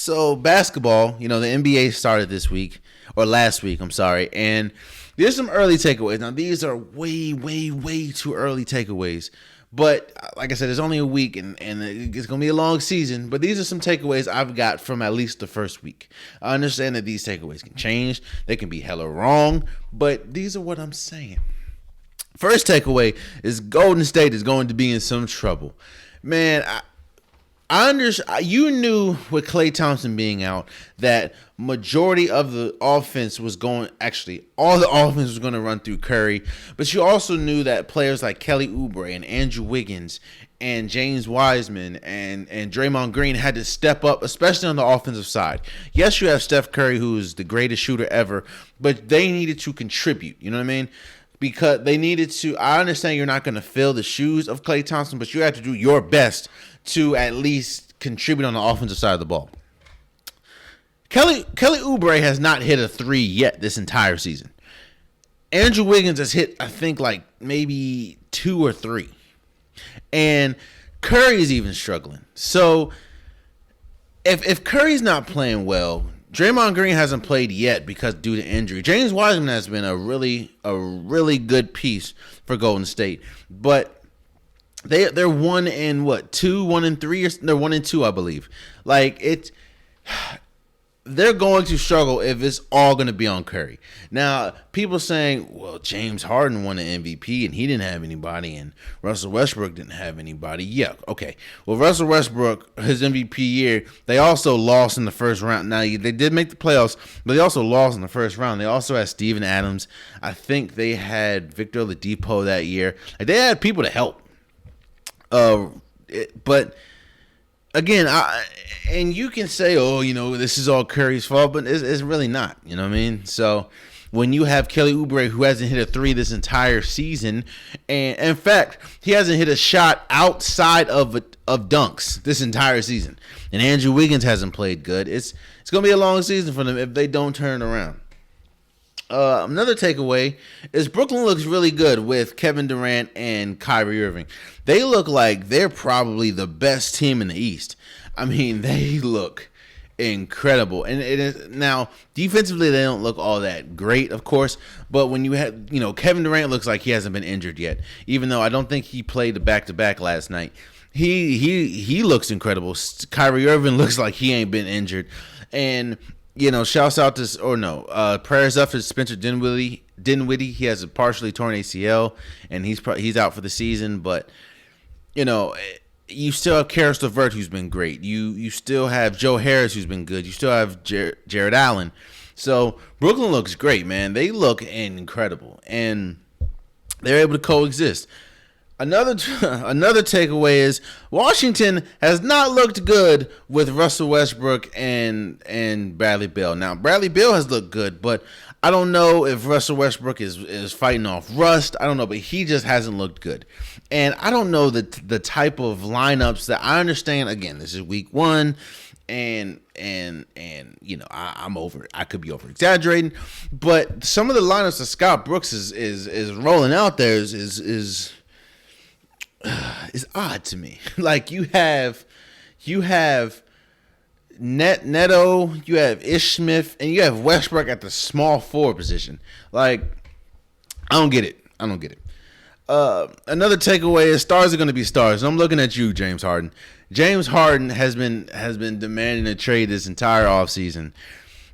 So basketball, the NBA started this week or last week, I'm sorry, and there's some early takeaways. Now these are way, way, way too early takeaways. But like I said, it's only a week and it's going to be a long season. But these are some takeaways I've got from at least the first week. I understand that these takeaways can change. They can be hella wrong. But these are what I'm saying. First takeaway is Golden State is going to be in some trouble. Man, I understand. You knew with Klay Thompson being out that majority of the offense was going. Actually, all the offense was going to run through Curry. But you also knew that players like Kelly Oubre and Andrew Wiggins and James Wiseman and Draymond Green had to step up, especially on the offensive side. Yes, you have Steph Curry, who is the greatest shooter ever, but they needed to contribute. You know what I mean? Because they needed to. I understand you're not going to fill the shoes of Klay Thompson, but you have to do your best to at least contribute on the offensive side of the ball. Kelly Oubre has not hit a three yet this entire season. Andrew Wiggins has hit, I think, like maybe 2 or 3. And Curry is even struggling. So if Curry's not playing well, Draymond Green hasn't played yet because due to injury. James Wiseman has been a really good piece for Golden State, but they're 1-2, 1-3, or they're 1-2, I believe. Like they're going to struggle if it's all going to be on Curry. Now, people saying, well, James Harden won an MVP and he didn't have anybody, and Russell Westbrook didn't have anybody. Yeah, okay. Well, Russell Westbrook, his MVP year, they also lost in the first round. Now, they did make the playoffs, but they also lost in the first round. They also had Steven Adams. I think they had Victor Oladipo that year. Like, they had people to help. But again, and you can say, oh, this is all Curry's fault, but it's really not. You know what I mean? So when you have Kelly Oubre, who hasn't hit a three this entire season, and in fact, he hasn't hit a shot outside of dunks this entire season, and Andrew Wiggins hasn't played good, it's going to be a long season for them if they don't turn it around. Another takeaway is Brooklyn looks really good with Kevin Durant and Kyrie Irving. They look like they're probably the best team in the East. I mean, they look incredible. And it is, now, defensively, they don't look all that great, of course. But when you have, Kevin Durant looks like he hasn't been injured yet, even though I don't think he played the back-to-back last night. He looks incredible. Kyrie Irving looks like he ain't been injured. And shouts out to, prayers up to Spencer Dinwiddie. He has a partially torn ACL, and he's out for the season. But, you still have Karis LeVert, who's been great. You still have Joe Harris, who's been good. You still have Jared Allen. So Brooklyn looks great, man. They look incredible, and they're able to coexist. Another takeaway is Washington has not looked good with Russell Westbrook and Bradley Beal. Now, Bradley Beal has looked good, but I don't know if Russell Westbrook is fighting off rust. I don't know, but he just hasn't looked good. And I don't know the type of lineups that I understand. Again, this is week 1, and I'm over. I could be over exaggerating, but some of the lineups that Scott Brooks is rolling out there is odd to me. Like you have Neto, you have Ish Smith, and you have Westbrook at the small forward position. Like, I don't get it. Another takeaway is stars are going to be stars. And I'm looking at you, James Harden. James Harden has been demanding a trade this entire offseason.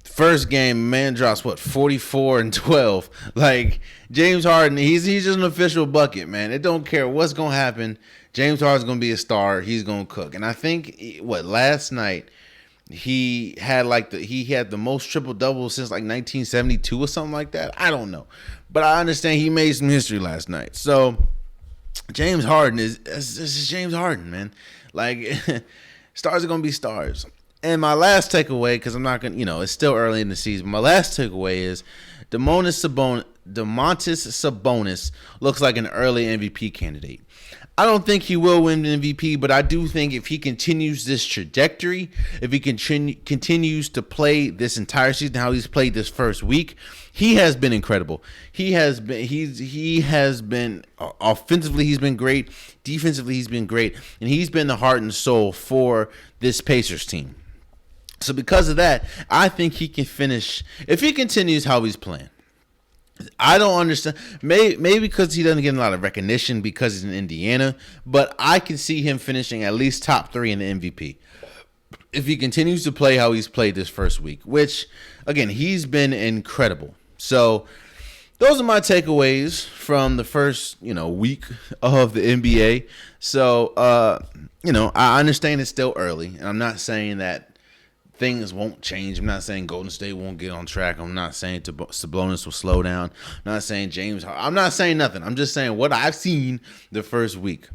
First game, man drops 44 and 12. Like James Harden, he's just an official bucket, man. It don't care what's gonna happen. James Harden's gonna be a star. He's gonna cook. And I think last night he had the most triple doubles since like 1972 or something like that. I don't know, but I understand he made some history last night. So James Harden this is James Harden, man. Like stars are gonna be stars. And my last takeaway, because I'm not going to, it's still early in the season. My last takeaway is Domantas Sabonis looks like an early MVP candidate. I don't think he will win the MVP, but I do think if he continues this trajectory, if he continues to play this entire season, how he's played this first week, he has been incredible. He has been offensively, he's been great. Defensively, he's been great, and he's been the heart and soul for this Pacers team. So because of that, I think he can finish if he continues how he's playing. I don't understand. Maybe because he doesn't get a lot of recognition because he's in Indiana, but I can see him finishing at least top 3 in the MVP if he continues to play how he's played this first week, which, again, he's been incredible. So those are my takeaways from the first, week of the NBA. So, I understand it's still early, and I'm not saying that things won't change. I'm not saying Golden State won't get on track. I'm not saying Sabonis will slow down. I'm not saying I'm not saying nothing. I'm just saying what I've seen the first week.